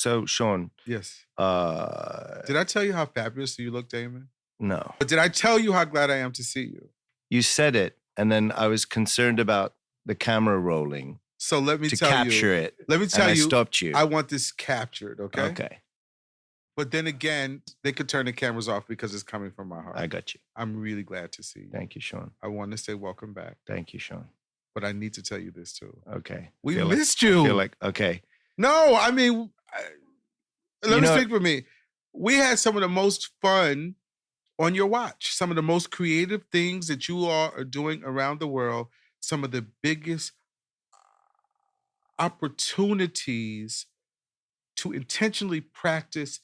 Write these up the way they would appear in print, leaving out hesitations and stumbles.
So, Sean. Yes. Did I tell you how fabulous you look, Damon? No. But did I tell you how glad I am to see you? You said it, and then I was concerned about the camera rolling. So let me to tell you. capture it. Let me tell and you. I stopped you. I want this captured, okay? Okay. But then again, they could turn the cameras off because it's coming from my heart. I got you. I'm really glad to see you. Thank you, Sean. I want to say welcome back. Thank you, Sean. But I need to tell you this too. Okay. We missed you. I feel like, okay. No, I mean, let me speak for me. We had some of the most fun on your watch, some of the most creative things that you all are doing around the world, some of the biggest opportunities to intentionally practice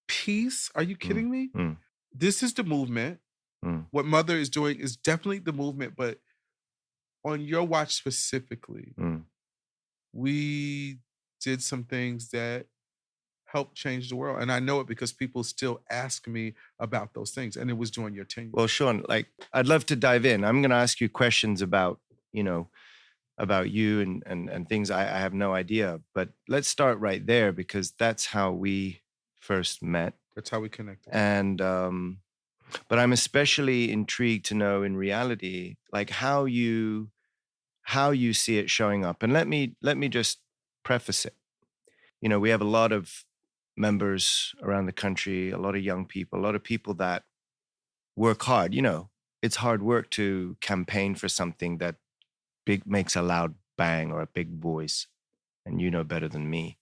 peace. Are you kidding me? This is the movement. What Mother is doing is definitely the movement, but on your watch specifically, we did some things that helped change the world. And I know it because people still ask me about those things. And it was during your tenure. Well, Sean, I'd love to dive in. I'm going to ask you questions about, about you and things I have no idea. But let's start right there because that's how we first met. That's how we connected. And, but I'm especially intrigued to know in reality, like how you see it showing up. And let me just preface it. We have a lot of members around the country, a lot of young people, a lot of people that work hard. It's hard work to campaign for something that makes a loud bang or a big voice, and you know better than me.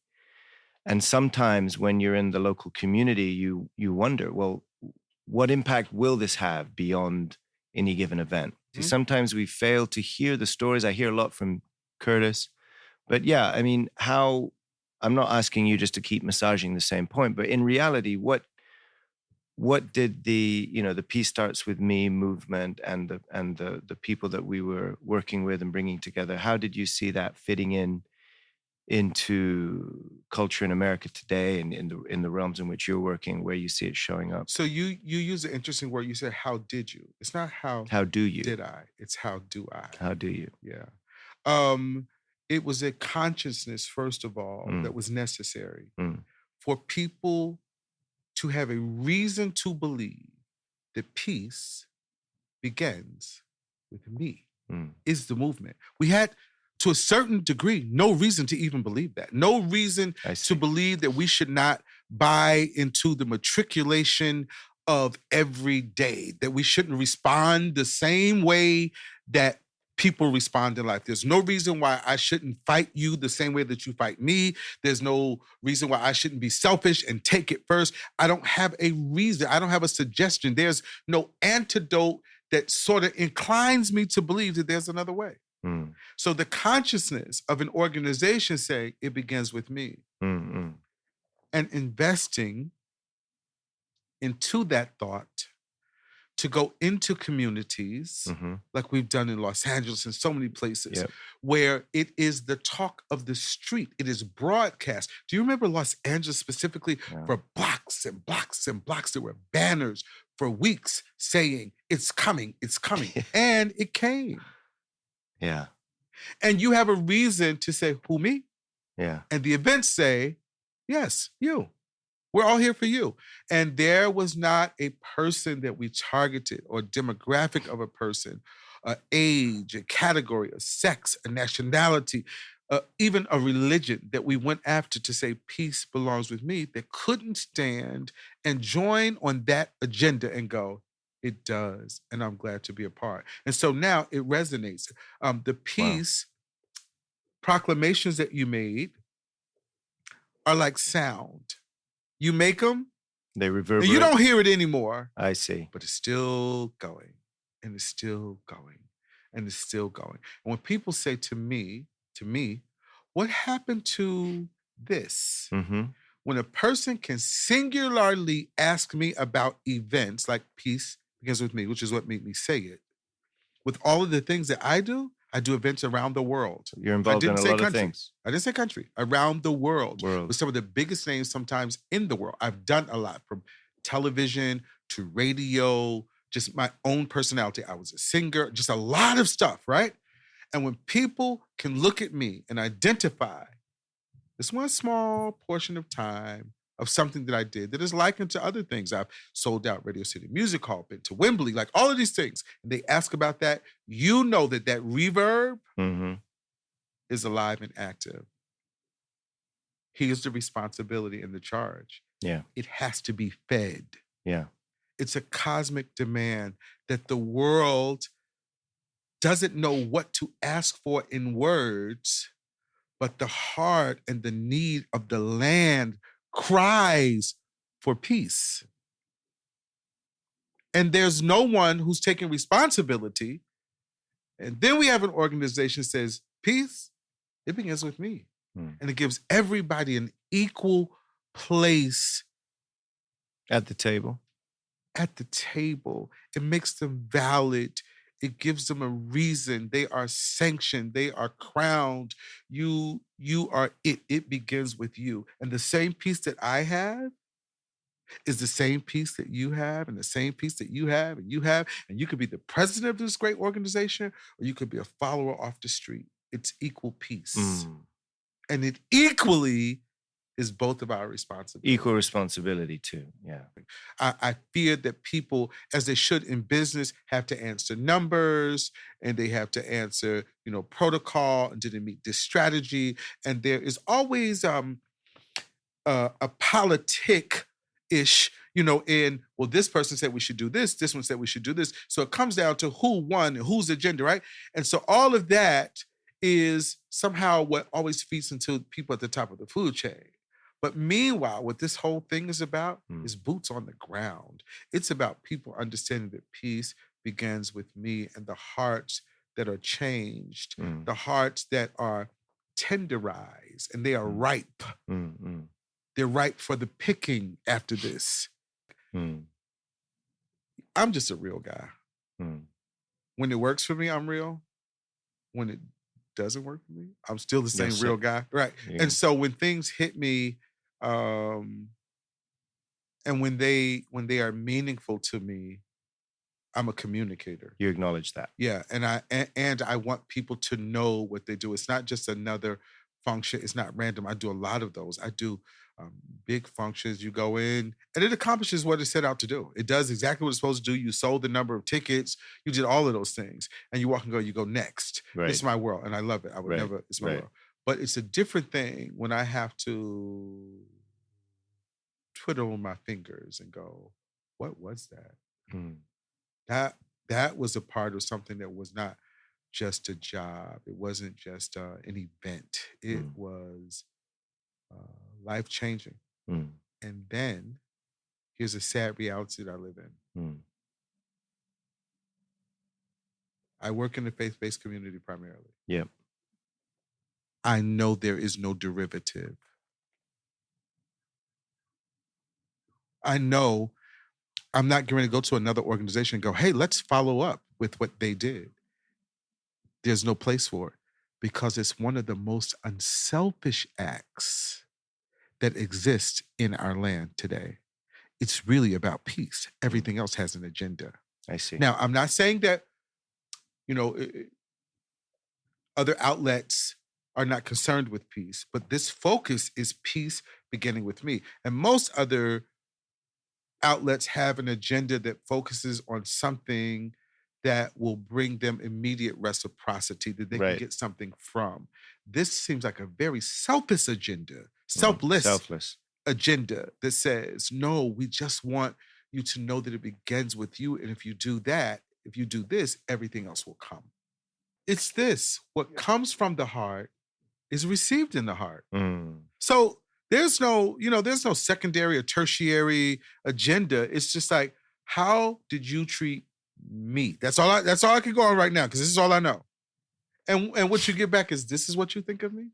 And sometimes when you're in the local community, you wonder, well, what impact will this have beyond any given event? See, sometimes we fail to hear the stories. I hear a lot from Curtis, but yeah, I mean, I'm not asking you just to keep massaging the same point, but in reality, what did the Peace Starts With Me movement and the people that we were working with and bringing together, how did you see that fitting into culture in America today and in the realms in which you're working, where you see it showing up? So you use an interesting word. You said, how did you? It's not how do you? Did I? It's how do I? How do you? Yeah. It was a consciousness, first of all, that was necessary for people to have a reason to believe that peace begins with me, is the movement. We had, to a certain degree, no reason to even believe that. No reason to believe that we should not buy into the matriculation of every day, that we shouldn't respond the same way that people respond in life. There's no reason why I shouldn't fight you the same way that you fight me. There's no reason why I shouldn't be selfish and take it first. I don't have a reason. I don't have a suggestion. There's no antidote that sort of inclines me to believe that there's another way. So the consciousness of an organization saying it begins with me and investing into that thought to go into communities like we've done in Los Angeles and so many places where it is the talk of the street. It is broadcast. Do you remember Los Angeles specifically? For blocks and blocks and blocks, there were banners for weeks saying, it's coming, it's coming. And it came. Yeah. And you have a reason to say, who, me? Yeah. And the events say, yes, you. We're all here for you. And there was not a person that we targeted or demographic of a person, a age, a category, a sex, a nationality, even a religion that we went after to say peace belongs with me, that couldn't stand and join on that agenda and go, it does, and I'm glad to be a part. And so now it resonates. The peace proclamations that you made are like sound. You make them, they reverberate. And you don't hear it anymore. I see. But it's still going, and it's still going, and it's still going. And when people say to me, what happened to this? When a person can singularly ask me about events like Peace Begins With Me, which is what made me say it, with all of the things that I do events around the world. You're involved in a lot of things. I didn't say country. Around the world. With some of the biggest names sometimes in the world. I've done a lot, from television to radio, just my own personality. I was a singer, just a lot of stuff, right? And when people can look at me and identify It's one small portion of time of something that I did that is likened to other things. I've sold out Radio City Music Hall, been to Wembley, like all of these things. And they ask about that. You know that that reverb is alive and active. Here's the responsibility and the charge. Yeah. It has to be fed. Yeah. It's a cosmic demand that the world doesn't know what to ask for in words, but the heart and the need of the land cries for peace. And there's no one who's taking responsibility. And then we have an organization that says, peace, it begins with me. And it gives everybody an equal place at the table. At the table. It makes them valid. It gives them a reason. They are sanctioned. They are crowned. You are it. It begins with you. And the same peace that I have is the same peace that you have, and the same peace that you have, and you have. And you could be the president of this great organization, or you could be a follower off the street. It's equal peace. And it equally is both of our responsibility. Equal responsibility too, yeah. I fear that people, as they should in business, have to answer numbers, and they have to answer, protocol, and did they meet this strategy? And there is always a politic-ish, well, this person said we should do this one said we should do this. So it comes down to who won and whose agenda, right? And so all of that is somehow what always feeds into people at the top of the food chain. But meanwhile, what this whole thing is about is boots on the ground. It's about people understanding that peace begins with me, and the hearts that are changed, the hearts that are tenderized, and they are ripe. They're ripe for the picking after this. I'm just a real guy. When it works for me, I'm real. When it doesn't work for me, I'm still the same real guy. Right. Yeah. And so when things hit me, and when they are meaningful to me, I'm a communicator. You acknowledge that. Yeah. And I want people to know what they do. It's not just another function. It's not random. I do a lot of those. I do big functions. You go in and it accomplishes what it set out to do. It does exactly what it's supposed to do. You sold the number of tickets. You did all of those things. And you walk and go, you go next. Right. It's my world. And I love it. I would never, it's my world. But it's a different thing when I have to twiddle my fingers and go, what was that? That was a part of something that was not just a job. It wasn't just an event. It was life-changing. And then here's a sad reality that I live in. I work in the faith-based community primarily. Yep. I know there is no derivative. I know I'm not going to go to another organization and go, hey, let's follow up with what they did. There's no place for it because it's one of the most unselfish acts that exist in our land today. It's really about peace. Everything else has an agenda. I see. Now, I'm not saying that, other outlets are not concerned with peace, but this focus is peace beginning with me. And most other outlets have an agenda that focuses on something that will bring them immediate reciprocity that they can get something from. This seems like a very selfish agenda, selfless agenda that says, no, we just want you to know that it begins with you. And if you do that, if you do this, everything else will come. It's this, what comes from the heart is received in the heart. So there's no secondary or tertiary agenda. It's just like, how did you treat me? That's all I can go on right now, because this is all I know. And what you get back is, this is what you think of me?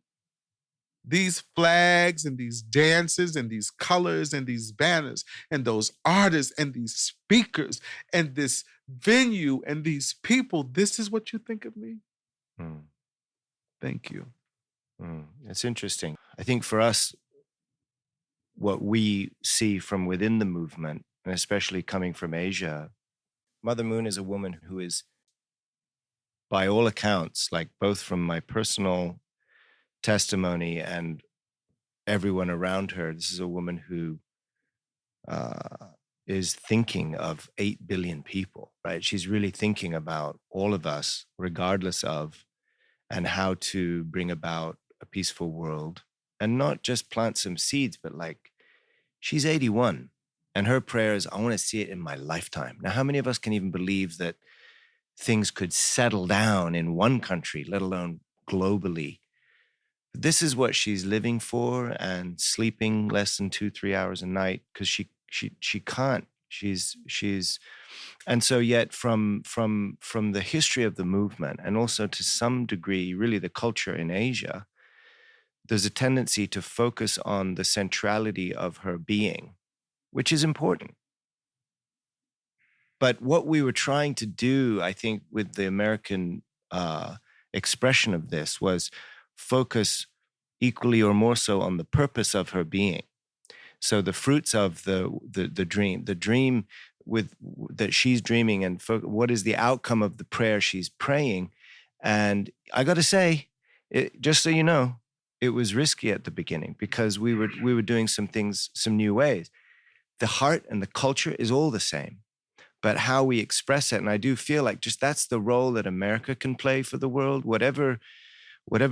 These flags and these dances and these colors and these banners and those artists and these speakers and this venue and these people, this is what you think of me? Thank you. It's interesting. I think for us, what we see from within the movement, and especially coming from Asia, Mother Moon is a woman who is, by all accounts, like both from my personal testimony and everyone around her. This is a woman who is thinking of 8 billion people, right? She's really thinking about all of us, regardless of, and how to bring about a peaceful world and not just plant some seeds, but like she's 81 and her prayer is, I want to see it in my lifetime. Now, how many of us can even believe that things could settle down in one country, let alone globally? This is what she's living for, and sleeping less than 2-3 hours a night because she can't. She's and so yet from the history of the movement, and also to some degree really the culture in Asia, there's a tendency to focus on the centrality of her being, which is important. But what we were trying to do, I think, with the American expression of this was focus equally or more so on the purpose of her being. So the fruits of the dream with that she's dreaming, and what is the outcome of the prayer she's praying. And I got to say, just so you know, it was risky at the beginning because we were doing some things, some new ways. The heart and the culture is all the same, but how we express it. And I do feel like just that's the role that America can play for the world. Whatever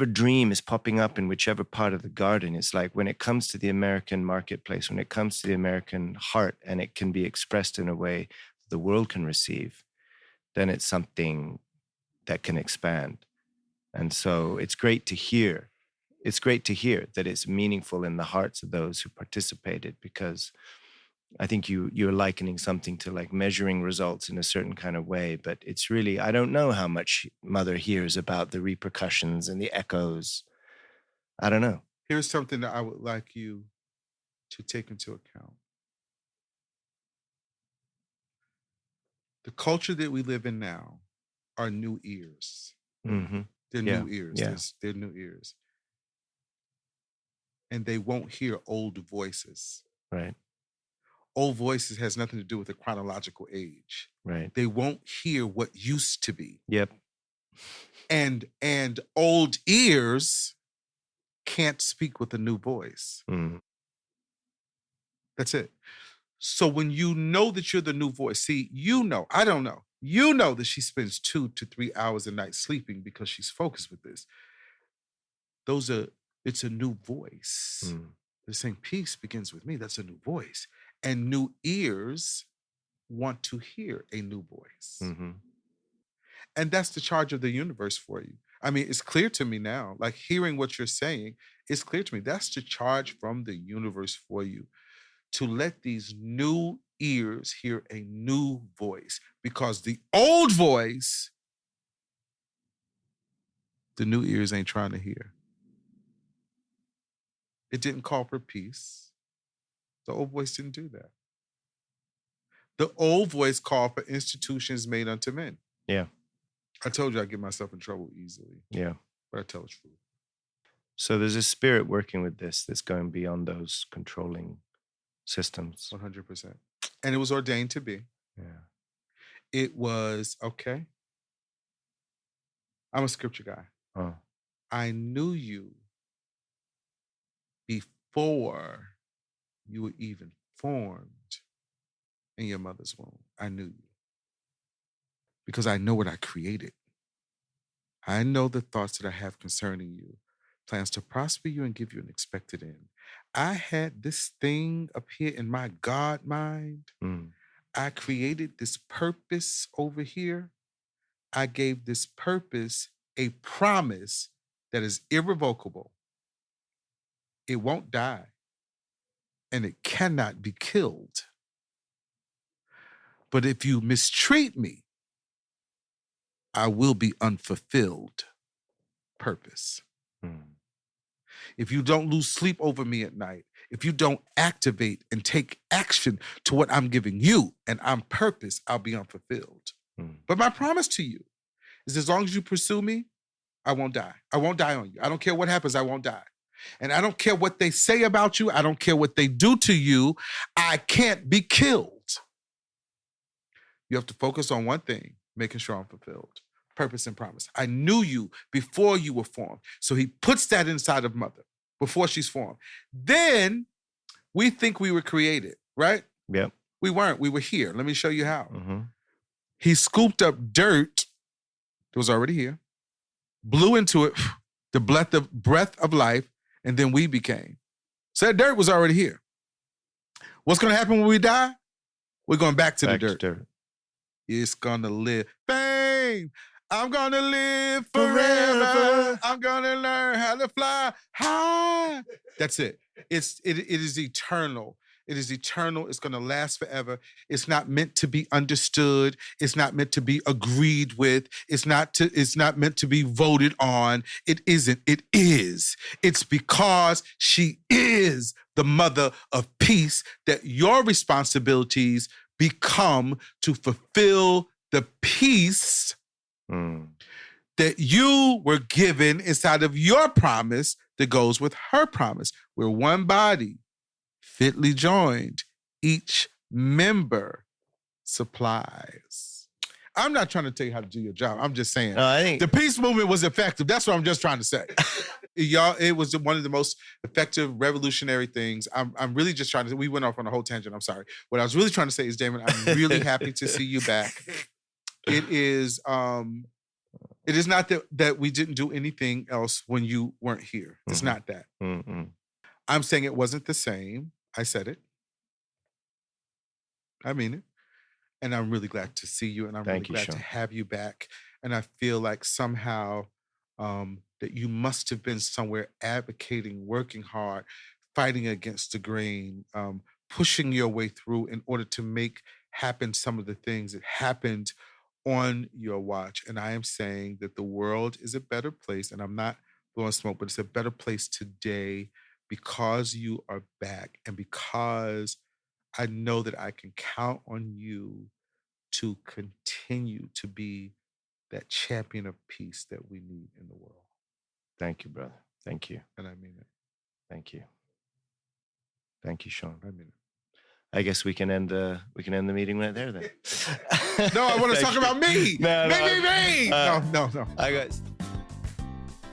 dream is popping up in whichever part of the garden, it's like when it comes to the American marketplace, when it comes to the American heart, and it can be expressed in a way the world can receive, then it's something that can expand. And so it's great to hear. It's great to hear that it's meaningful in the hearts of those who participated, because I think you're likening something to like measuring results in a certain kind of way, but it's really, I don't know how much Mother hears about the repercussions and the echoes. I don't know. Here's something that I would like you to take into account. The culture that we live in now are new ears. Mm-hmm. They're new ears. Yeah. They're new ears. And they won't hear old voices. Right. Old voices has nothing to do with the chronological age. Right. They won't hear what used to be. Yep. And old ears can't speak with a new voice. Mm. That's it. So when you know that you're the new voice, see, I don't know. You know that she spends 2 to 3 hours a night sleeping because she's focused with this. It's a new voice. Mm. They're saying peace begins with me. That's a new voice. And new ears want to hear a new voice. Mm-hmm. And that's the charge of the universe for you. I mean, it's clear to me now, like hearing what you're saying, it's clear to me. That's the charge from the universe for you, to let these new ears hear a new voice, because the old voice, the new ears ain't trying to hear. It didn't call for peace. The old voice didn't do that. The old voice called for institutions made unto men. Yeah. I told you I get myself in trouble easily. Yeah. But I tell the truth. So there's a spirit working with this that's going beyond those controlling systems. 100%. And it was ordained to be. Yeah. It was, okay. I'm a scripture guy. Oh. I knew you before you were even formed in your mother's womb. I knew you. Because I know what I created. I know the thoughts that I have concerning you, plans to prosper you and give you an expected end. I had this thing up here in my God mind. Mm. I created this purpose over here. I gave this purpose a promise that is irrevocable. It won't die, and it cannot be killed. But if you mistreat me, I will be unfulfilled purpose. Mm. If you don't lose sleep over me at night, if you don't activate and take action to what I'm giving you and I'm purpose, I'll be unfulfilled. Mm. But my promise to you is, as long as you pursue me, I won't die. I won't die on you. I don't care what happens, I won't die. And I don't care what they say about you. I don't care what they do to you. I can't be killed. You have to focus on one thing, making sure I'm fulfilled. Purpose and promise. I knew you before you were formed. So he puts that inside of mother before she's formed. Then we think we were created, right? Yep. We weren't. We were here. Let me show you how. Mm-hmm. He scooped up dirt that was already here, blew into it the breath of life, and then we became. So that dirt was already here. What's going to happen when we die? We're going back to the dirt. It's going to live. Fame! I'm going to live forever. I'm going to learn how to fly high. That's it. It is eternal. It is eternal. It's going to last forever. It's not meant to be understood. It's not meant to be agreed with. It's not meant to be voted on. It isn't. It is. It's because she is the mother of peace that your responsibilities become to fulfill the peace that you were given inside of your promise that goes with her promise. We're one body, fitly joined. Each member supplies. I'm not trying to tell you how to do your job. I'm just saying the peace movement was effective. That's what I'm just trying to say. Y'all, it was one of the most effective, revolutionary things. I'm really just trying to, we went off on a whole tangent, I'm sorry. What I was really trying to say is, Damon, I'm really happy to see you back. It is not that we didn't do anything else when you weren't here. It's not that. Mm-hmm. I'm saying it wasn't the same. I said it. I mean it. And I'm really glad to see you, and I'm really glad to have you back. And I feel like somehow that you must have been somewhere advocating, working hard, fighting against the grain, pushing your way through in order to make happen some of the things that happened on your watch. And I am saying that the world is a better place, and I'm not blowing smoke, but it's a better place today because you are back and because I know that I can count on you to continue to be that champion of peace that we need in the world. Thank you, brother. Thank you. And I mean it. Thank you. Thank you, Sean. I mean it. I guess we can end the meeting right there then. No, I want to talk about me. Me. No. I got.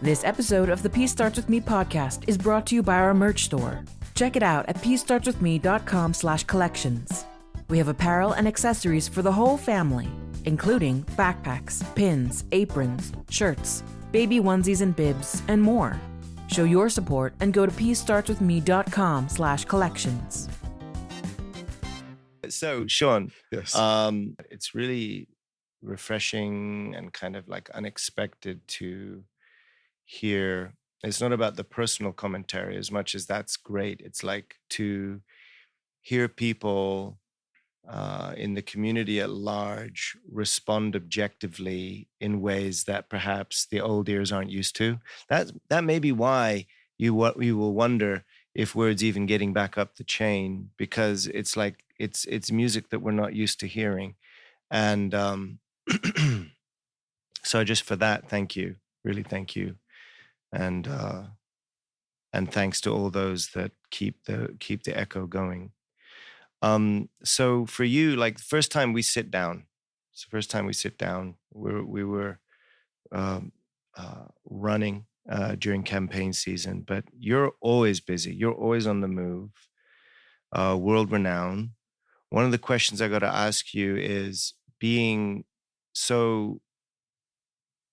This episode of the Peace Starts With Me podcast is brought to you by our merch store. Check it out at peacestartswithme.com/collections. We have apparel and accessories for the whole family, including backpacks, pins, aprons, shirts, baby onesies and bibs, and more. Show your support and go to peacestartswithme.com/collections. So, Sean, yes, it's really refreshing and kind of like unexpected to hear. It's not about the personal commentary as much as that's great. It's like to hear people in the community at large respond objectively in ways that perhaps the old ears aren't used to. That may be why you will wonder if words even getting back up the chain, because it's like it's music that we're not used to hearing. And so just for that, thank you. Really thank you. And thanks to all those that keep the echo going. So for you, like the first time we sit down, we were running during campaign season, but you're always busy. You're always on the move, world renowned. One of the questions I got to ask you is, being so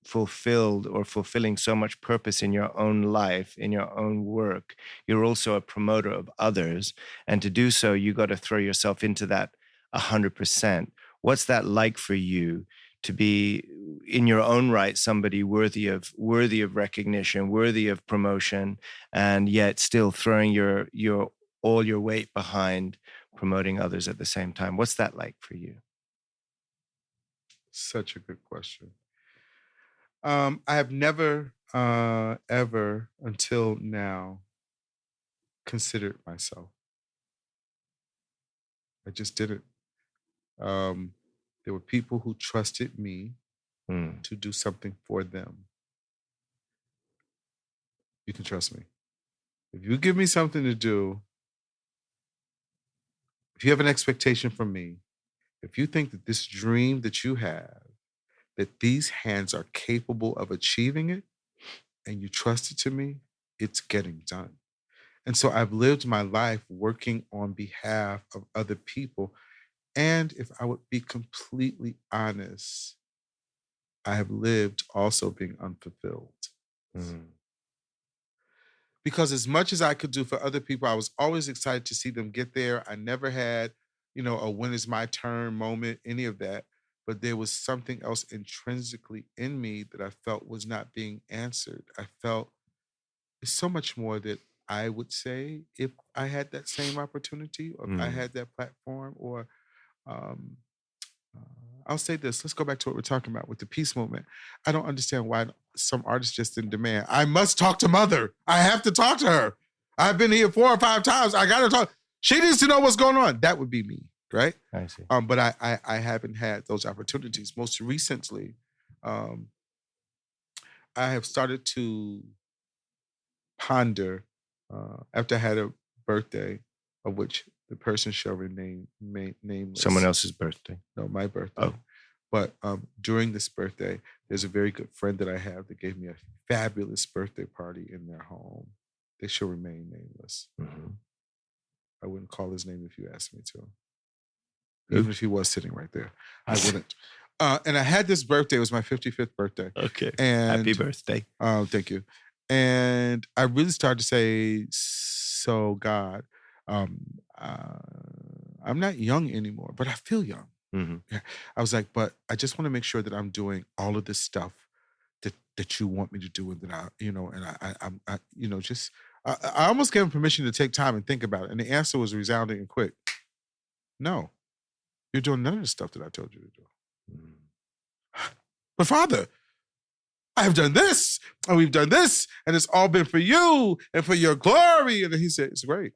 fulfilled or fulfilling so much purpose in your own life, in your own work, you're also a promoter of others. And to do so, you got to throw yourself into that 100%. What's that like for you to be in your own right, somebody worthy of recognition, worthy of promotion, and yet still throwing your all your weight behind promoting others at the same time? What's that like for you? Such a good question. I have never, ever until now considered myself. I just didn't. There were people who trusted me to do something for them. You can trust me. If you give me something to do, if you have an expectation from me, if you think that this dream that you have, that these hands are capable of achieving it, and you trust it to me, it's getting done. And so I've lived my life working on behalf of other people. And if I would be completely honest, I have lived also being unfulfilled. Because as much as I could do for other people, I was always excited to see them get there. I never had, a when is my turn moment, any of that. But there was something else intrinsically in me that I felt was not being answered. I felt there's so much more that I would say if I had that same opportunity, or if I had that platform, or um, I'll say this. Let's go back to what we're talking about with the peace movement. I don't understand why some artists just didn't demand, I must talk to Mother. I have to talk to her. I've been here 4 or 5 times. I got to talk. She needs to know what's going on. That would be me, right? I see. But I haven't had those opportunities. Most recently, I have started to ponder after I had a birthday, of which the person shall remain nameless. Someone else's birthday? No, my birthday. Oh. But during this birthday, there's a very good friend that I have that gave me a fabulous birthday party in their home. They shall remain nameless. I wouldn't call his name if you asked me to. Even if he was sitting right there, I wouldn't. And I had this birthday. It was my 55th birthday. Okay. And happy birthday. Thank you. And I really started to say, so God, I'm not young anymore, but I feel young. Yeah. I was like, but I just want to make sure that I'm doing all of this stuff that you want me to do, and that I almost gave him permission to take time and think about it. And the answer was resounding and quick. No, you're doing none of the stuff that I told you to do. But Father, I have done this, and we've done this, and it's all been for you and for your glory. And he said, it's great.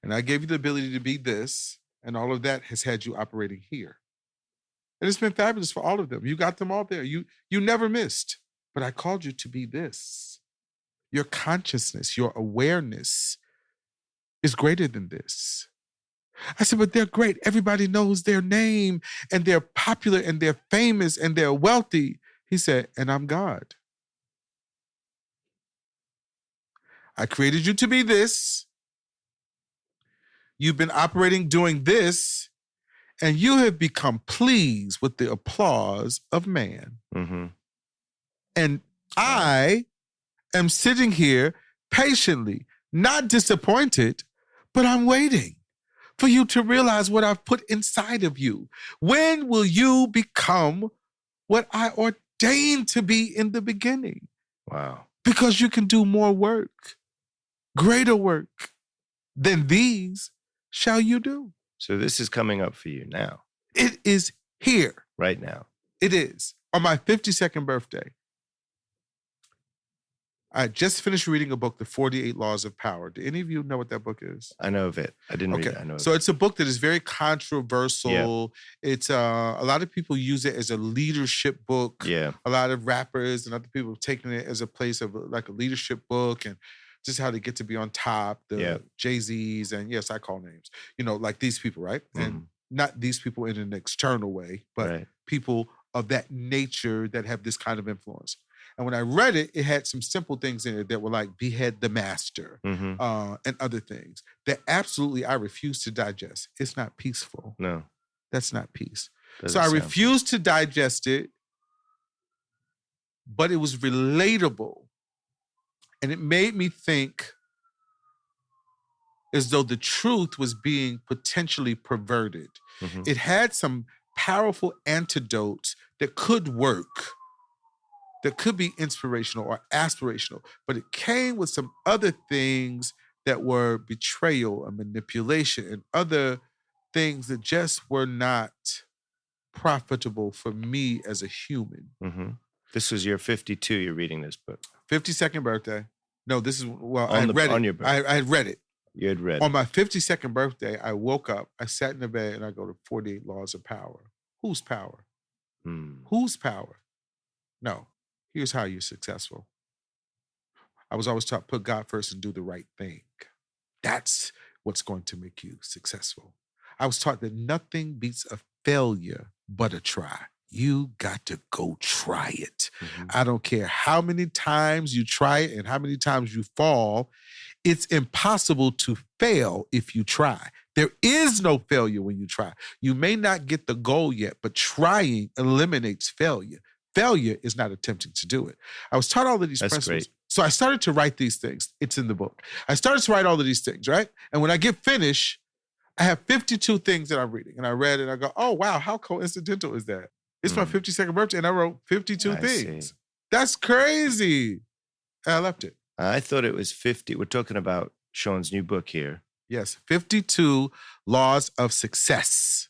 And I gave you the ability to be this, and all of that has had you operating here. And it's been fabulous for all of them. You got them all there. You never missed. But I called you to be this. Your consciousness, your awareness is greater than this. I said, but they're great. Everybody knows their name, and they're popular, and they're famous, and they're wealthy. He said, and I'm God. I created you to be this. You've been operating doing this, and you have become pleased with the applause of man. And I am sitting here patiently, not disappointed, but I'm waiting for you to realize what I've put inside of you. When will you become what I ordained to be in the beginning? Wow. Because you can do more work, greater work than these shall you do. So this is coming up for you now. It is here. Right now. It is. On my 52nd birthday, I just finished reading a book, The 48 Laws of Power. Do any of you know what that book is? I know of it. I didn't read it. I know of so it. It's a book that is very controversial. Yeah. It's a lot of people use it as a leadership book. Yeah. A lot of rappers and other people have taken it as a place of like a leadership book, and just how to get to be on top, the Jay-Z's, and yes, I call names, like these people, right? And not these people in an external way, but people of that nature that have this kind of influence. And when I read it, it had some simple things in it that were like behead the master and other things that absolutely I refuse to digest. It's not peaceful. No. That's not peace. Doesn't so I refused to digest it, but it was relatable. And it made me think as though the truth was being potentially perverted. It had some powerful antidotes that could work, that could be inspirational or aspirational, but it came with some other things that were betrayal and manipulation and other things that just were not profitable for me as a human. This was your 52, you're reading this book. 52nd birthday. No, this is, I had read it. You had read it. On my 52nd birthday, I woke up, I sat in the bed, and I go to 48 Laws of Power. Whose power? Whose power? No. Here's how you're successful. I was always taught, put God first and do the right thing. That's what's going to make you successful. I was taught that nothing beats a failure but a try. you got to go try it. I don't care how many times you try it and how many times you fall. It's impossible to fail if you try. There is no failure when you try. You may not get the goal yet, but trying eliminates failure. Failure is not attempting to do it. I was taught all of these principles. Great. So I started to write these things. It's in the book. I started to write all of these things, right? And when I get finished, I have 52 things that I'm reading. And I read it and I go, oh, wow, how coincidental is that? It's my 52nd birthday and I wrote 52 things. See. That's crazy. And I left it. I thought it was 50. We're talking about Sean's new book here. Yes, 52 Laws of Success.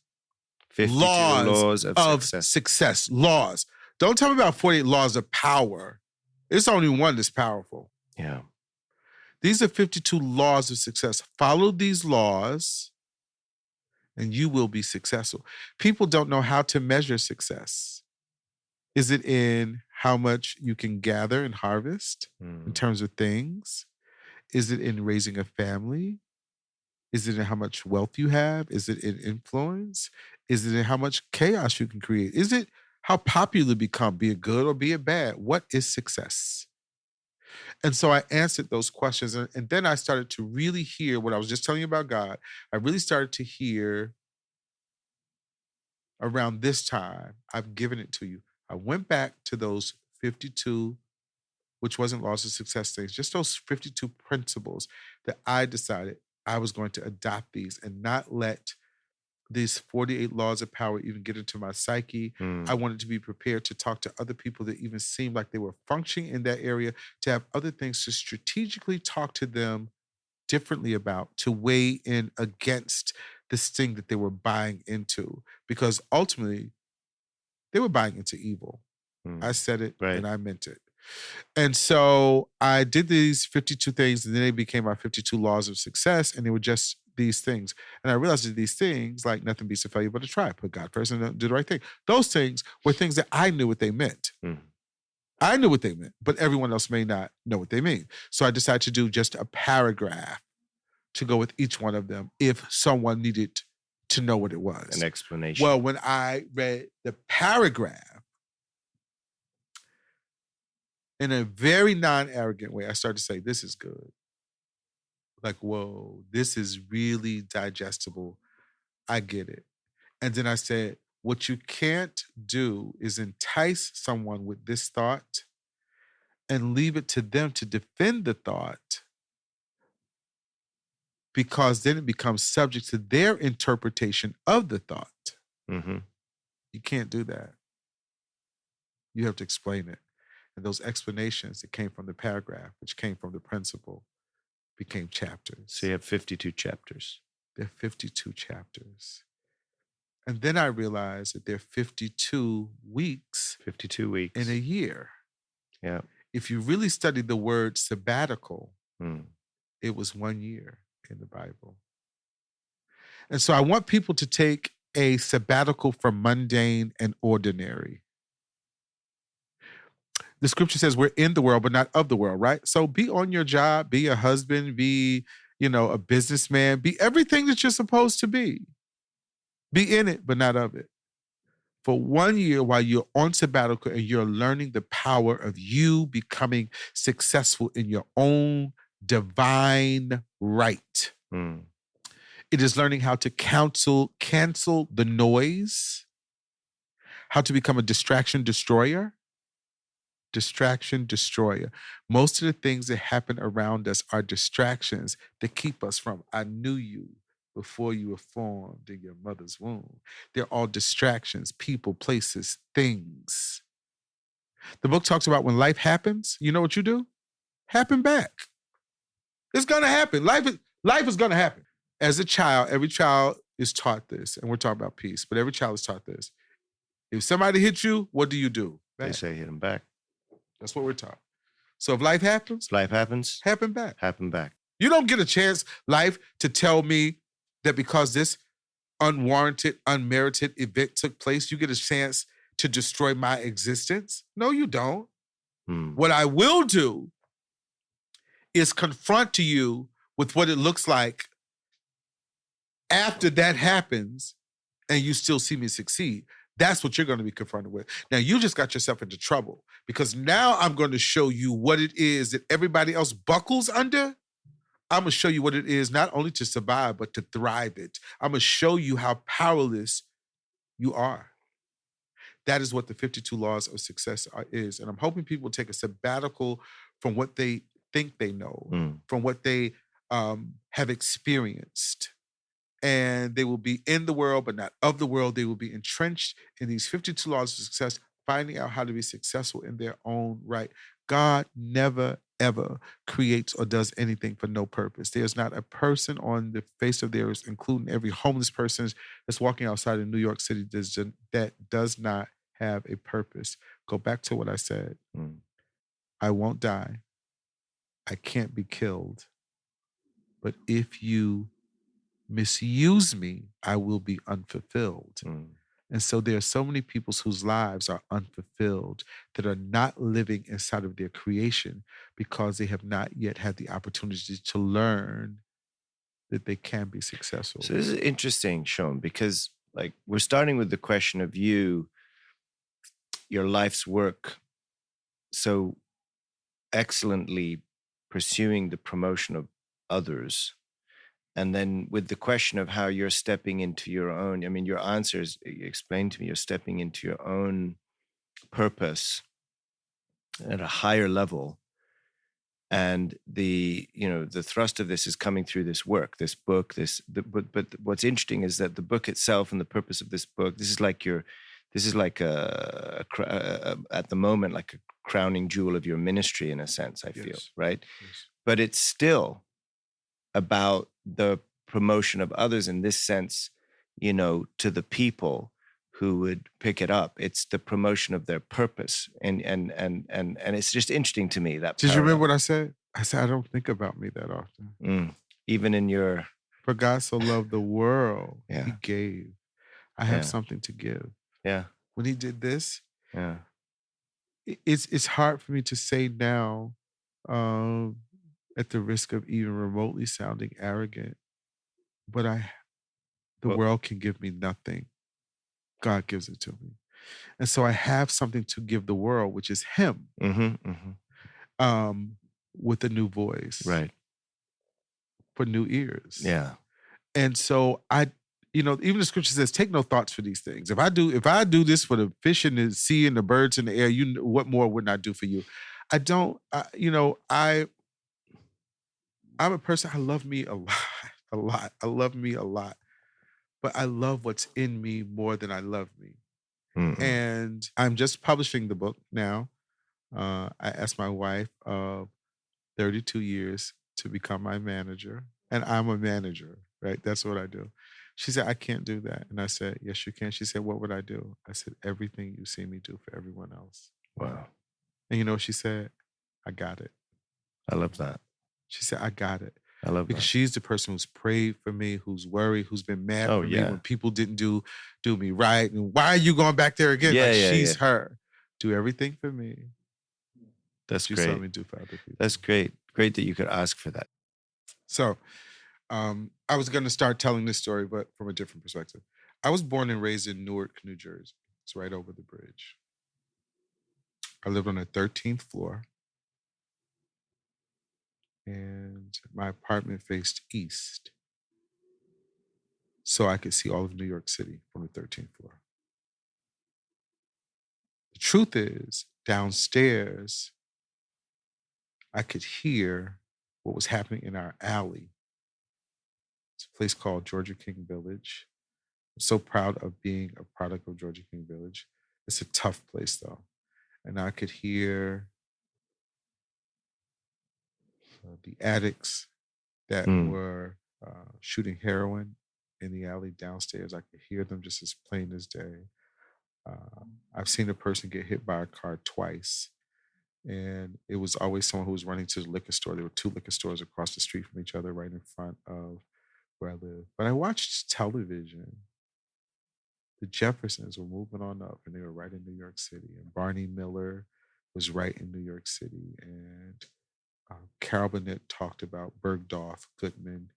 52 laws of success. Laws. Don't tell me about 48 laws of power. It's only one that's powerful. Yeah. These are 52 laws of success. Follow these laws and you will be successful. People don't know how to measure success. Is it in how much you can gather and harvest in terms of things? Is it in raising a family? Is it in how much wealth you have? Is it in influence? Is it in how much chaos you can create? Is it how popular you become, be it good or be it bad? What is success? And so I answered those questions. And then I started to really hear what I was just telling you about God. I really started to hear around this time, I've given it to you. I went back to those 52, which wasn't laws of success things, just those 52 principles that I decided I was going to adopt these and not let these 48 laws of power even get into my psyche. I wanted to be prepared to talk to other people that even seemed like they were functioning in that area, to have other things to strategically talk to them differently about, to weigh in against this thing that they were buying into. Because ultimately, they were buying into evil. I said it and I meant it. And so I did these 52 things and then they became my 52 laws of success, and they were just these things. And I realized that these things, like nothing beats a failure but a try, put God first and do the right thing. Those things were things that I knew what they meant. I knew what they meant, but everyone else may not know what they mean. So I decided to do just a paragraph to go with each one of them if someone needed to know what it was. An explanation. Well, when I read the paragraph, in a very non-arrogant way, I started to say, this is good. Like, whoa, this is really digestible. I get it. And then I said, what you can't do is entice someone with this thought and leave it to them to defend the thought, because then it becomes subject to their interpretation of the thought. You can't do that. You have to explain it. And those explanations that came from the paragraph, which came from the principle, became chapters. So you have 52 chapters. There are 52 chapters. And then I realized that there are 52 weeks. 52 weeks. In a year. Yeah. If you really study the word sabbatical, it was 1 year in the Bible. And so I want people to take a sabbatical from mundane and ordinary. The scripture says we're in the world, but not of the world, right? So be on your job, be a husband, be, a businessman, be everything that you're supposed to be. Be in it, but not of it. For 1 year while you're on sabbatical and you're learning the power of you becoming successful in your own divine right. It is learning how to cancel the noise, how to become a distraction destroyer. Distraction destroyer. Most of the things that happen around us are distractions that keep us from, I knew you before you were formed in your mother's womb. They're all distractions, people, places, things. The book talks about when life happens, you know what you do? Happen back. It's gonna happen. Life is gonna happen. As a child, every child is taught this, and we're talking about peace, but every child is taught this. If somebody hits you, what do you do? They say hit them back. That's what we're taught. So if life happens, happen back. Happen back. You don't get a chance, life, to tell me that because this unwarranted, unmerited event took place, you get a chance to destroy my existence. No, you don't. What I will do is confront to you with what it looks like after that happens and you still see me succeed. That's what you're going to be confronted with. Now, you just got yourself into trouble because now I'm going to show you what it is that everybody else buckles under. I'm going to show you what it is, not only to survive, but to thrive it. I'm going to show you how powerless you are. That is what the 52 Laws of Success is. And I'm hoping people take a sabbatical from what they think they know, from what they have experienced. And they will be in the world, but not of the world. They will be entrenched in these 52 laws of success, finding out how to be successful in their own right. God never, ever creates or does anything for no purpose. There's not a person on the face of the earth, including every homeless person that's walking outside in New York City, that does not have a purpose. Go back to what I said. I won't die. I can't be killed. But if you misuse me, I will be unfulfilled. And so there are so many people whose lives are unfulfilled that are not living inside of their creation because they have not yet had the opportunity to learn that they can be successful. So this is interesting, Sean, because like we're starting with the question of you, your life's work, so excellently pursuing the promotion of others. And then with the question of how you're stepping into your own, I mean, your answers explained to me, you're stepping into your own purpose at a higher level. And the thrust of this is coming through this work, this book, but what's interesting is that the book itself and the purpose of this book, this is like at the moment, like a crowning jewel of your ministry in a sense, I feel, right? Yes. But it's still about the promotion of others in this sense, to the people who would pick it up. It's the promotion of their purpose. And it's just interesting to me that. Did you remember what I said? I said, I don't think about me that often. Even in your. For God so loved the world, he gave. I have something to give. Yeah. When he did this, yeah, it's hard for me to say now, at the risk of even remotely sounding arrogant, but the world can give me nothing. God gives it to me. And so I have something to give the world, which is him, with a new voice. Right. For new ears. Yeah. And so even the scripture says, take no thoughts for these things. If I do this for the fish in the sea and the birds in the air, what more wouldn't I do for you? I don't, I'm a person, I love me a lot. I love me a lot. But I love what's in me more than I love me. And I'm just publishing the book now. I asked my wife of 32 years to become my manager. And I'm a manager, right? That's what I do. She said, I can't do that. And I said, yes, you can. She said, what would I do? I said, everything you see me do for everyone else. Wow. And you know what she said? I got it. I love that. She said, I got it. I love because that. she's the person who's prayed for me, who's worried, who's been mad for me when people didn't do me right. And why are you going back there again? She's her. Do everything for me. That's you great. saw me do for other people. That's great. Great that you could ask for that. So I was going to start telling this story, but from a different perspective. I was born and raised in Newark, New Jersey. It's right over the bridge. I lived on the 13th floor. And my apartment faced east. So I could see all of New York City from the 13th floor. The truth is, downstairs, I could hear what was happening in our alley. It's a place called Georgia King Village. I'm so proud of being a product of Georgia King Village. It's a tough place, though. And I could hear the addicts that were shooting heroin in the alley downstairs. I could hear them just as plain as day. I've seen a person get hit by a car twice. And it was always someone who was running to the liquor store. There were 2 liquor stores across the street from each other right in front of where I live. But I watched television. The Jeffersons were moving on up and they were right in New York City. And Barney Miller was right in New York City. And Carol Burnett talked about Bergdorf Goodman.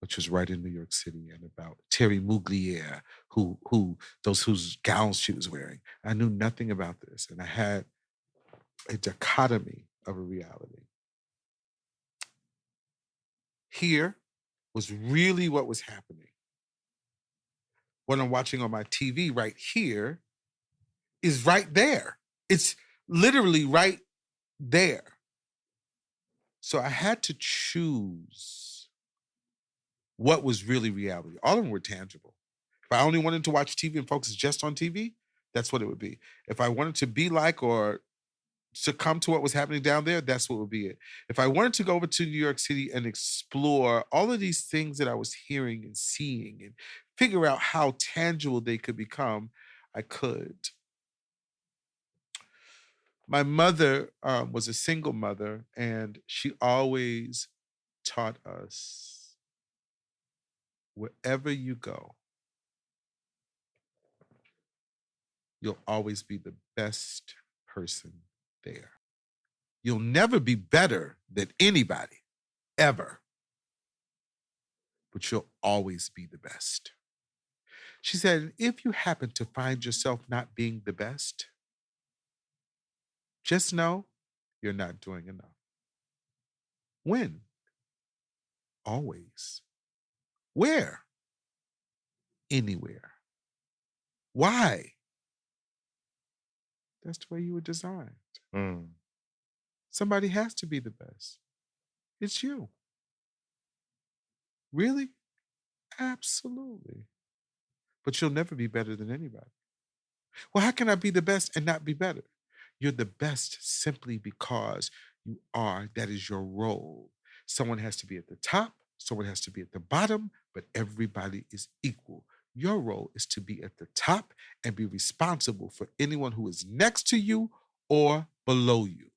which was right in New York City, and about Terry Muglier, whose gowns she was wearing. I knew nothing about this, and I had a dichotomy of a reality. Here was really what was happening. What I'm watching on my TV right here is right there. It's literally right there. So I had to choose what was really reality. All of them were tangible. If I only wanted to watch TV and focus just on TV, that's what it would be. If I wanted to be like or succumb to what was happening down there, that's what would be it. If I wanted to go over to New York City and explore all of these things that I was hearing and seeing and figure out how tangible they could become, I could. My mother was a single mother, and she always taught us, wherever you go, you'll always be the best person there. You'll never be better than anybody, ever. But you'll always be the best. She said, if you happen to find yourself not being the best, just know you're not doing enough. When? Always. Where? Anywhere. Why? That's the way you were designed. Somebody has to be the best. It's you. Really? Absolutely. But you'll never be better than anybody. Well, how can I be the best and not be better? You're the best simply because you are. That is your role. Someone has to be at the top, someone has to be at the bottom, but everybody is equal. Your role is to be at the top and be responsible for anyone who is next to you or below you.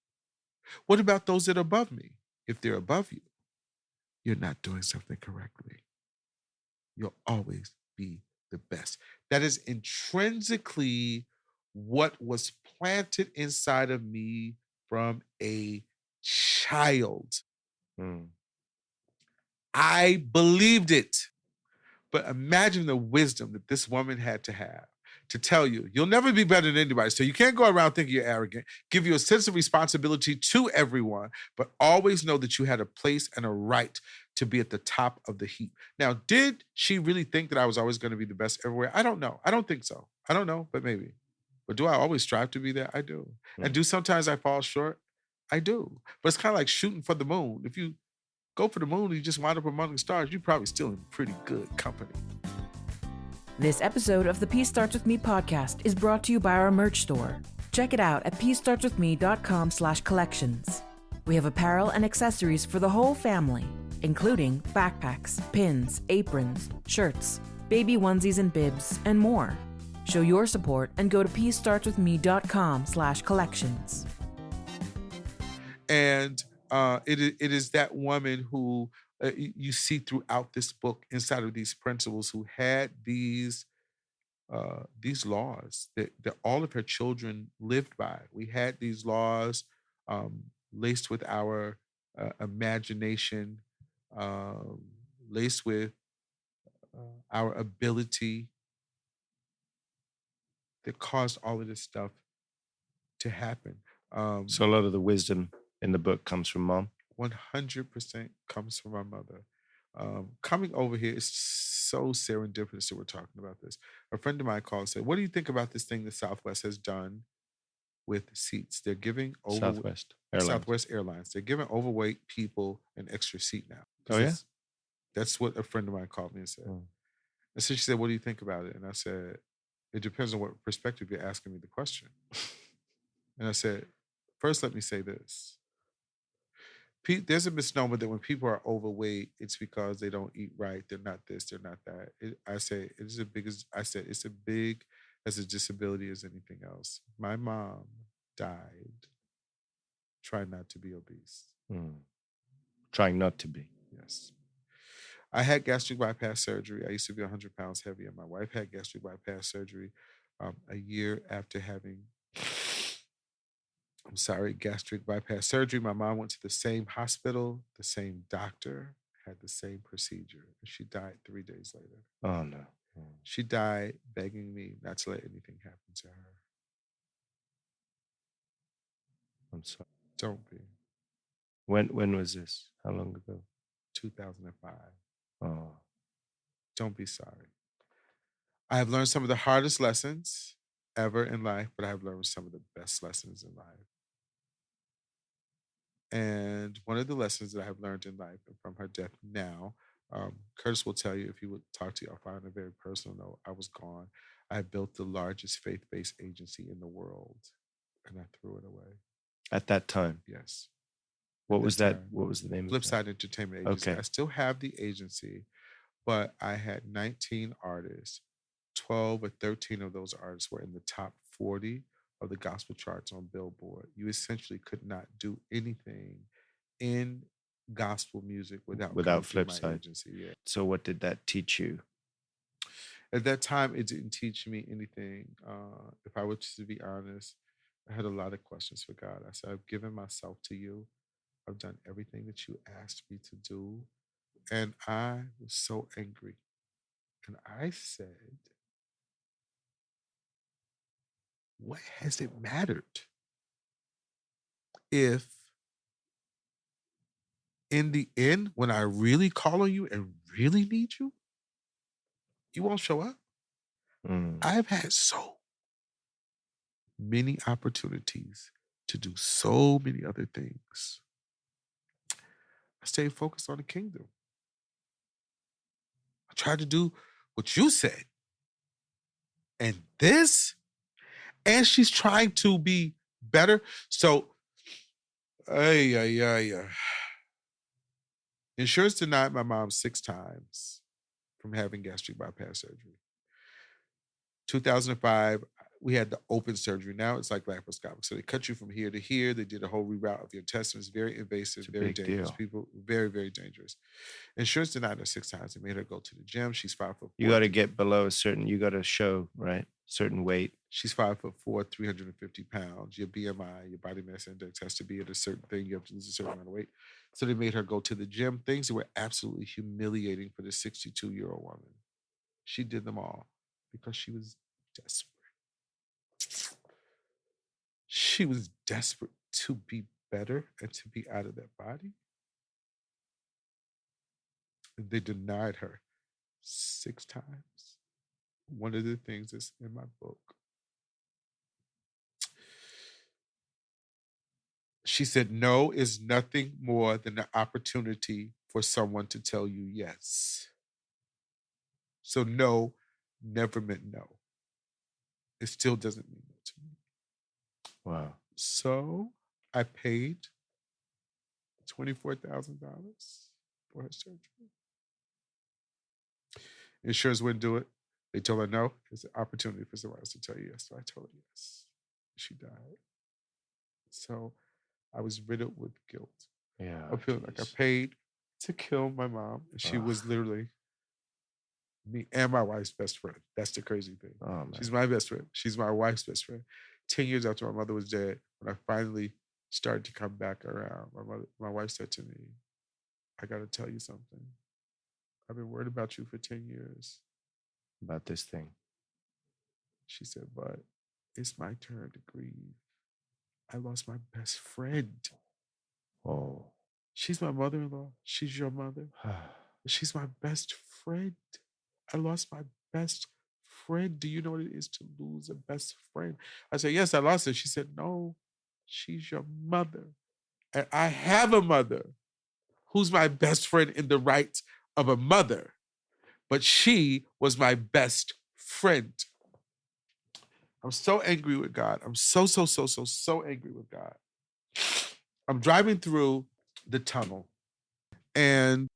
What about those that are above me? If they're above you, you're not doing something correctly. You'll always be the best. That is intrinsically what was planted inside of me from a child. I believed it. But imagine the wisdom that this woman had to have to tell you, you'll never be better than anybody. So you can't go around thinking you're arrogant, give you a sense of responsibility to everyone, but always know that you had a place and a right to be at the top of the heap. Now, did she really think that I was always going to be the best everywhere? I don't know. I don't think so. I don't know, but maybe. But do I always strive to be there? I do. And do sometimes I fall short? I do. But it's kind of like shooting for the moon. If you go for the moon and you just wind up among the stars, you're probably still in pretty good company. This episode of the Peace Starts With Me podcast is brought to you by our merch store. Check it out at peacestartswithme.com/collections. We have apparel and accessories for the whole family, including backpacks, pins, aprons, shirts, baby onesies and bibs, and more. Show your support and go to peacestartswithme.com/collections. And it is that woman who you see throughout this book, inside of these principles, who had these laws that all of her children lived by. We had these laws laced with our imagination, laced with our ability, that caused all of this stuff to happen. So a lot of the wisdom in the book comes from Mom? 100% comes from my mother. Coming over here is so serendipitous that we're talking about this. A friend of mine called and said, what do you think about this thing that Southwest has done with seats? They're giving Southwest Airlines. They're giving overweight people an extra seat now. Oh, yeah? That's what a friend of mine called me and said. And so she said, what do you think about it? And I said, it depends on what perspective you're asking me the question. And I said, first, let me say this. There's a misnomer that when people are overweight, it's because they don't eat right. They're not this, they're not that. I say it's as big as a disability as anything else. My mom died trying not to be obese. Trying not to be. Yes. I had gastric bypass surgery. I used to be 100 pounds heavier. My wife had gastric bypass surgery a year after having gastric bypass surgery. My mom went to the same hospital, the same doctor, had the same procedure. And she died 3 days later. Oh, no. She died begging me not to let anything happen to her. I'm sorry. Don't be. When was this? How long ago? 2005. Oh. Don't be sorry. I have learned some of the hardest lessons ever in life, but I have learned some of the best lessons in life. And one of the lessons that I have learned in life and from her death now, Curtis will tell you if he would talk to you offline on a very personal note, I was gone. I built the largest faith-based agency in the world, and I threw it away. At that time? Yes. What was that? What was the name of that? Flipside Entertainment Agency. Okay. I still have the agency, but I had 19 artists. 12 or 13 of those artists were in the top 40 of the gospel charts on Billboard. You essentially could not do anything in gospel music without Flipside. my agency. Yeah. So what did that teach you? At that time, it didn't teach me anything. If I were to be honest, I had a lot of questions for God. I said, I've given myself to you. I've done everything that you asked me to do. And I was so angry. And I said, what has it mattered if in the end, when I really call on you and really need you, you won't show up? I've had so many opportunities to do so many other things. I stayed focused on the kingdom. I tried to do what you said. And she's trying to be better. So, insurance denied my mom 6 times from having gastric bypass surgery. 2005, we had the open surgery. Now it's like laparoscopic. So they cut you from here to here. They did a whole reroute of your intestines. Very invasive, very dangerous. Deal. People, very, very dangerous. Insurance denied her 6 times. They made her go to the gym. She's 5'4". You got to get below a certain, you got to show, right? Certain weight. She's 5'4", 350 pounds. Your BMI, your body mass index has to be at a certain thing. You have to lose a certain amount of weight. So they made her go to the gym. Things that were absolutely humiliating for this 62-year-old woman. She did them all because she was desperate. She was desperate to be better and to be out of that body. And they denied her 6 times. One of the things that's in my book. She said, no is nothing more than an opportunity for someone to tell you yes. So no never meant no. It still doesn't mean no to me. Wow. So I paid $24,000 for her surgery. Insurance wouldn't do it. They told her no. It's an opportunity for someone else to tell you yes. So I told her yes. She died. So I was riddled with guilt. Yeah. I feel like I paid to kill my mom. She was literally me and my wife's best friend. That's the crazy thing. Oh, she's my best friend. She's my wife's best friend. 10 years after my mother was dead, when I finally started to come back around, my wife said to me, I got to tell you something. I've been worried about you for 10 years. About this thing. She said, but it's my turn to grieve. I lost my best friend. Oh. She's my mother-in-law. She's your mother. She's my best friend. I lost my best friend. Do you know what it is to lose a best friend? I said, yes, I lost her. She said, no, she's your mother. And I have a mother who's my best friend in the rights of a mother. But she was my best friend. I'm so angry with God. I'm so angry with God. I'm driving through the tunnel and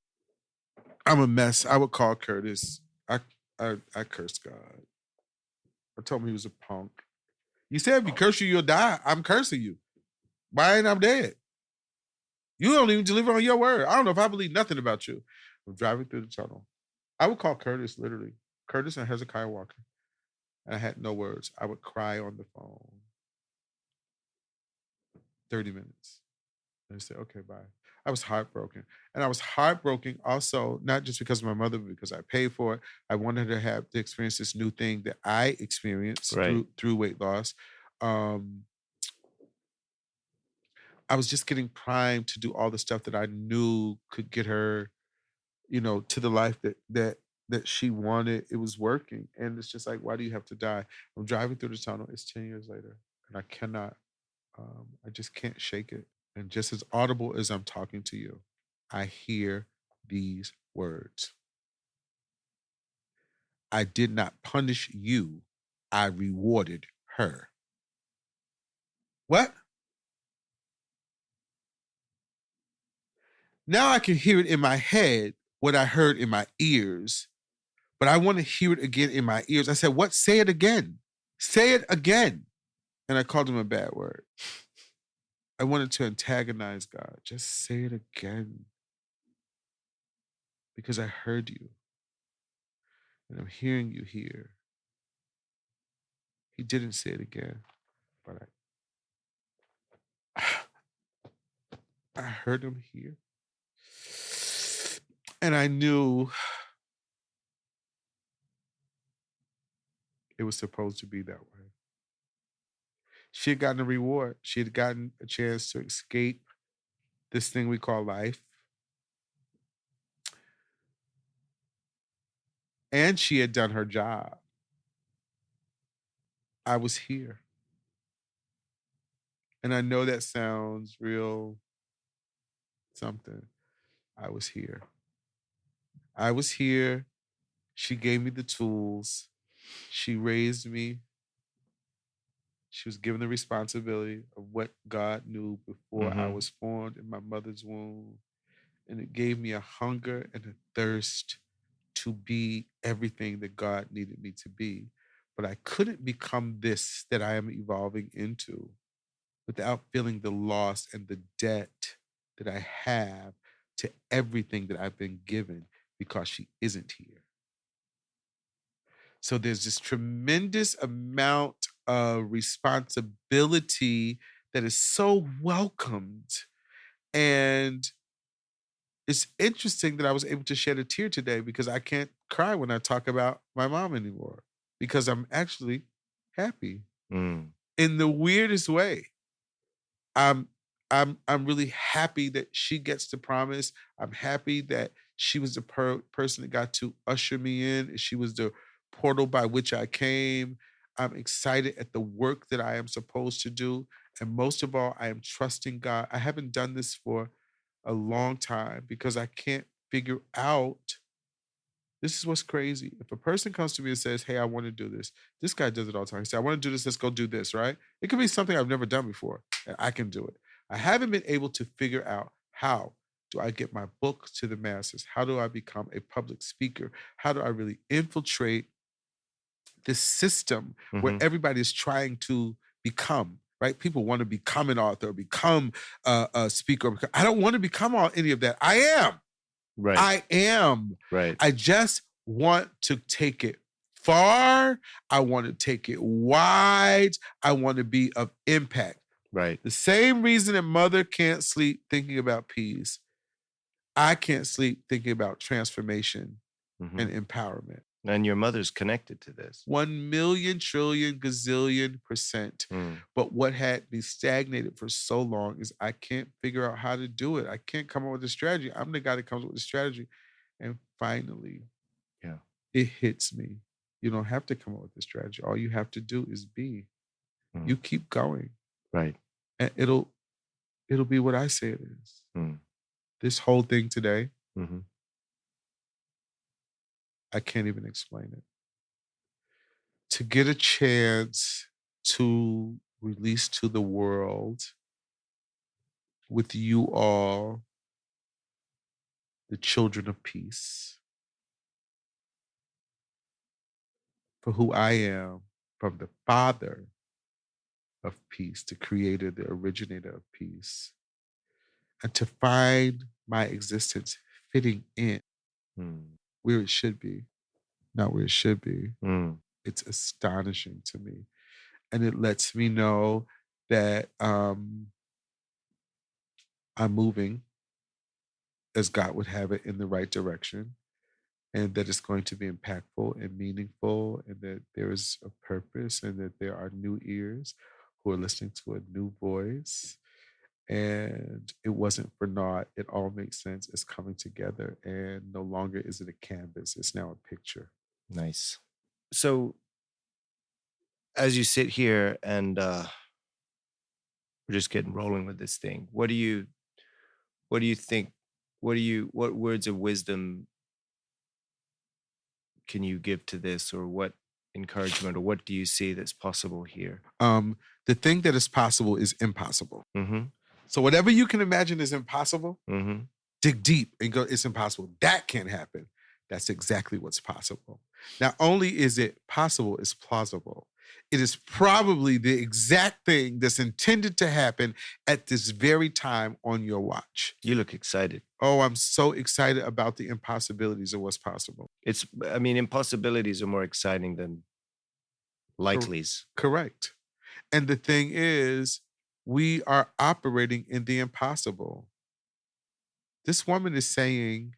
I'm a mess. I would call Curtis. I cursed God. I told him he was a punk. You said if you curse you, you'll die. I'm cursing you. Why ain't I dead? You don't even deliver on your word. I don't know if I believe nothing about you. I'm driving through the tunnel. I would call Curtis, literally. Curtis and Hezekiah Walker. And I had no words. I would cry on the phone. 30 minutes. And I said, okay, bye. I was heartbroken. And I was heartbroken also, not just because of my mother, but because I paid for it. I wanted her to experience this new thing that I experienced through weight loss. I was just getting primed to do all the stuff that I knew could get her, to the life that she wanted. It was working. And it's just like, why do you have to die? I'm driving through the tunnel. It's 10 years later. And I cannot, I just can't shake it. And just as audible as I'm talking to you, I hear these words. I did not punish you. I rewarded her. What? Now I can hear it in my head, what I heard in my ears, but I want to hear it again in my ears. I said, what? Say it again. Say it again. And I called him a bad word. I wanted to antagonize God. Just say it again. Because I heard you. And I'm hearing you here. He didn't say it again, but I heard him here. And I knew it was supposed to be that way. She had gotten a reward. She had gotten a chance to escape this thing we call life. And she had done her job. I was here. And I know that sounds real something. I was here. I was here. She gave me the tools. She raised me. She was given the responsibility of what God knew before I was formed in my mother's womb. And it gave me a hunger and a thirst to be everything that God needed me to be. But I couldn't become this that I am evolving into without feeling the loss and the debt that I have to everything that I've been given because she isn't here. So there's this tremendous amount of responsibility that is so welcomed. And it's interesting that I was able to shed a tear today because I can't cry when I talk about my mom anymore because I'm actually happy in the weirdest way. I'm really happy that she gets the promise. I'm happy that she was the person that got to usher me in. She was the portal by which I came. I'm excited at the work that I am supposed to do. And most of all, I am trusting God. I haven't done this for a long time because I can't figure out. This is what's crazy. If a person comes to me and says, hey, I want to do this. This guy does it all the time. He says, I want to do this. Let's go do this, right? It could be something I've never done before and I can do it. I haven't been able to figure out how do I get my book to the masses? How do I become a public speaker? How do I really infiltrate this system where everybody is trying to become, right? People want to become an author, become a speaker. I don't want to become any of that. I am. Right. I am. Right. I just want to take it far. I want to take it wide. I want to be of impact. Right. The same reason that mother can't sleep thinking about peace, I can't sleep thinking about transformation and empowerment. And your mother's connected to this. 1 million trillion gazillion %. But what had me stagnated for so long is I can't figure out how to do it. I can't come up with a strategy. I'm the guy that comes up with a strategy. And finally, it hits me. You don't have to come up with a strategy. All you have to do is be. You keep going. Right. And it'll be what I say it is. This whole thing today, I can't even explain it. To get a chance to release to the world with you all, the children of peace, for who I am, from the Father of peace, the creator, the originator of peace, and to find my existence fitting in where it should be, not where it should be. It's astonishing to me. And it lets me know that I'm moving as God would have it, in the right direction, and that it's going to be impactful and meaningful, and that there is a purpose, and that there are new ears who are listening to a new voice. And it wasn't for naught. It all makes sense. It's coming together, and no longer is it a canvas. It's now a picture. Nice. So as you sit here and we're just getting rolling with this thing, what do you think? What words of wisdom can you give to this, or what encouragement, or what do you see that's possible here? The thing that is possible is impossible. Mm-hmm. So whatever you can imagine is impossible, Mm-hmm. dig deep and go, it's impossible. That can't happen. That's exactly what's possible. Not only is it possible, it's plausible. It is probably the exact thing that's intended to happen at this very time on your watch. You look excited. Oh, I'm so excited about the impossibilities of what's possible. Impossibilities are more exciting than likelies. Correct. And the thing is, we are operating in the impossible. This woman is saying,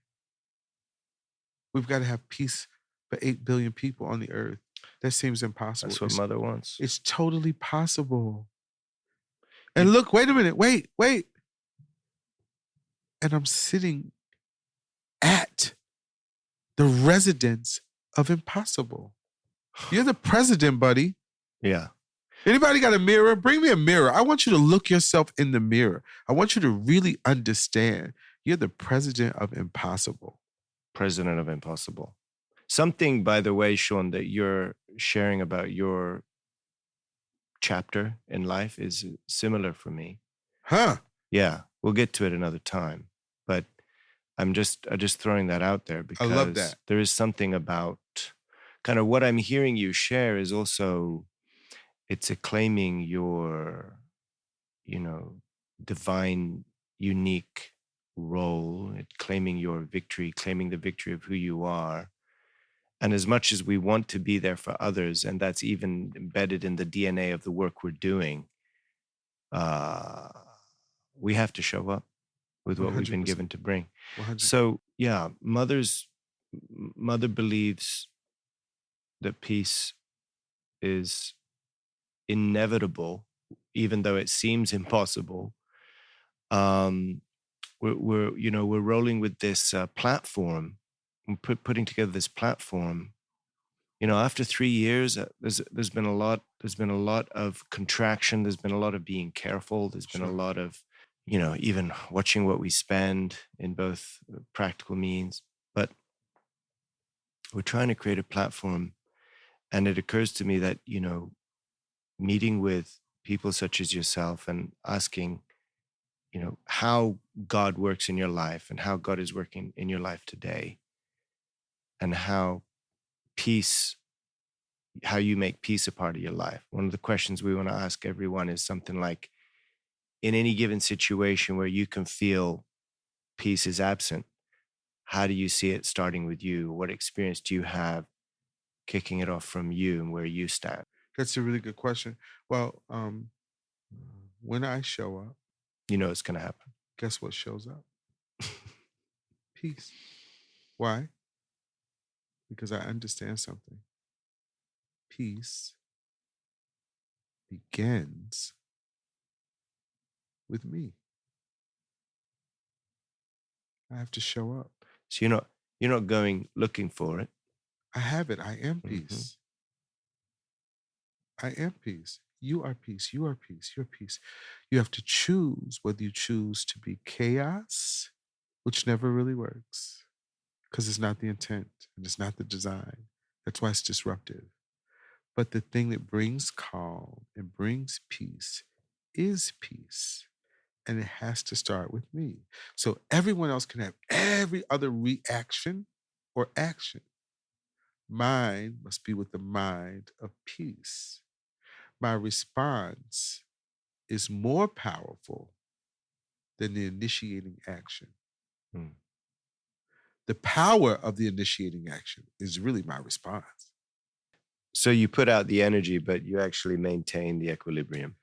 we've got to have peace for 8 billion people on the earth. That seems impossible. That's what Mother wants. It's totally possible. And look, wait a minute, wait. And I'm sitting at the residence of impossible. You're the president, buddy. Yeah. Anybody got a mirror? Bring me a mirror. I want you to look yourself in the mirror. I want you to really understand you're the president of impossible. President of impossible. Something, by the way, Sean, that you're sharing about your chapter in life is similar for me. Huh? Yeah. We'll get to it another time. But I'm just throwing that out there because I love that. There is something about kind of what I'm hearing you share is also, it's acclaiming your, divine, unique role, claiming your victory, claiming the victory of who you are. And as much as we want to be there for others, and that's even embedded in the DNA of the work we're doing, we have to show up with what 100%. We've been given to bring. 100%. So yeah, Mother believes that peace is inevitable, even though it seems impossible. We're rolling with this platform. We're putting together this platform. After 3 years, there's been a lot of contraction. There's been a lot of being careful. There's been a lot of, even watching what we spend in both practical means. But we're trying to create a platform, and it occurs to me that meeting with people such as yourself and asking, how God works in your life and how God is working in your life today, and how you make peace a part of your life. One of the questions we want to ask everyone is something like, in any given situation where you can feel peace is absent, how do you see it starting with you? What experience do you have kicking it off from you and where you stand? That's a really good question. Well, when I show up, it's going to happen. Guess what shows up? Peace. Why? Because I understand something. Peace begins with me. I have to show up. So you're not going looking for it. I have it. I am peace. Mm-hmm. I am peace. You are peace. You are peace. You're peace. You have to choose whether you choose to be chaos, which never really works because it's not the intent and it's not the design. That's why it's disruptive. But the thing that brings calm and brings peace is peace. And it has to start with me. So everyone else can have every other reaction or action. Mine must be with the mind of peace. My response is more powerful than the initiating action. The power of the initiating action is really my response. So you put out the energy, but you actually maintain the equilibrium.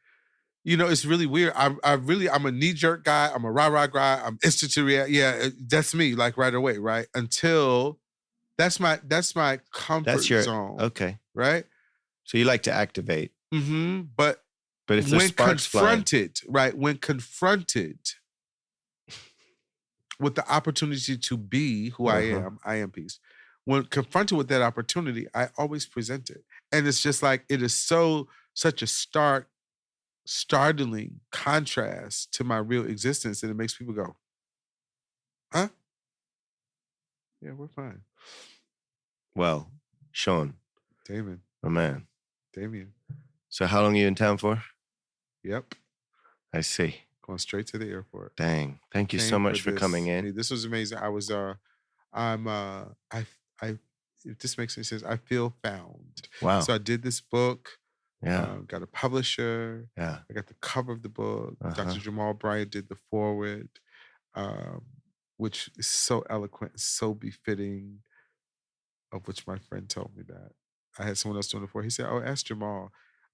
it's really weird. I'm a knee-jerk guy. I'm a rah-rah guy. I'm instant to react. Yeah, that's me, like right away, right? Until that's my comfort zone. Okay. Right? So you like to activate. Mm-hmm. But if there's sparks confronted, right? When confronted with the opportunity to be who I am peace. When confronted with that opportunity, I always present it. And it's just like, it is such a startling contrast to my real existence, and it makes people go, huh? Yeah, we're fine. Well, Sean. Damon. My man. Damien. So how long are you in town for? Yep. I see. Going straight to the airport. Dang. Thank you so much for coming in. Hey, this was amazing. I was, if this makes any sense, I feel found. Wow. So I did this book. Yeah. Got a publisher. Yeah. I got the cover of the book. Dr. Jamal Bryant did the foreword, which is so eloquent, so befitting of which my friend told me that. I had someone else doing it for. He said, "Oh, ask Jamal."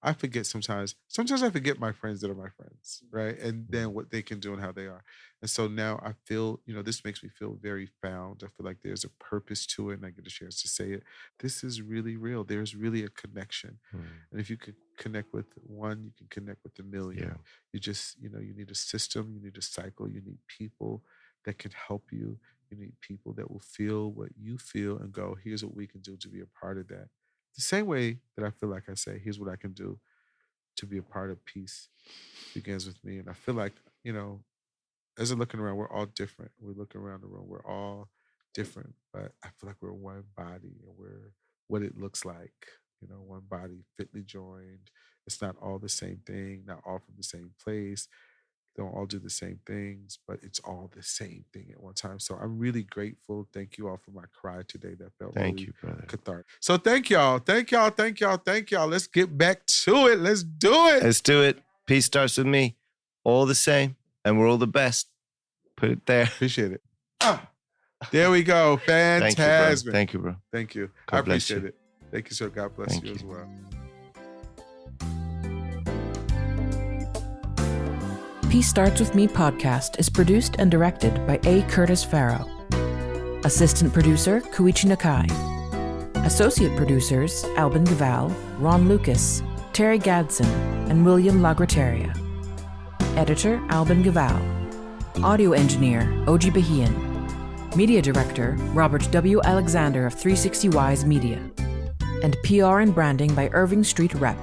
I forget sometimes. Sometimes I forget my friends that are my friends, right? And then what they can do and how they are. And so now I feel, this makes me feel very found. I feel like there's a purpose to it, and I get a chance to say it. This is really real. There's really a connection. And if you could connect with one, you can connect with a million. Yeah. You just, you need a system, you need a cycle, you need people that can help you. You need people that will feel what you feel and go, here's what we can do to be a part of that. The same way that I feel like I say, here's what I can do to be a part of peace begins with me. And I feel like, as I'm looking around, we're all different. We're looking around the room, we're all different, but I feel like we're one body, and we're what it looks like, one body fitly joined. It's not all the same thing, not all from the same place. Don't all do the same things, but it's all the same thing at one time. So I'm really grateful. Thank you all for my cry today. That felt really cathartic. So thank y'all. Let's get back to it. Let's do it. Let's do it. Peace starts with me. All the same. And we're all the best. Put it there. Appreciate it. There we go. Fantastic. Thank you, bro. Thank you. God I appreciate bless you. it. Thank you, sir. God bless you as well. Peace Starts With Me podcast is produced and directed by A. Curtis Farrow. Assistant producer, Koichi Nakai. Associate producers, Albin Gaval, Ron Lucas, Terry Gadsden, and William Lagrateria. Editor, Albin Gaval. Audio engineer, Oji Bahian. Media director, Robert W. Alexander of 360 Wise Media. And PR and branding by Irving Street Rep.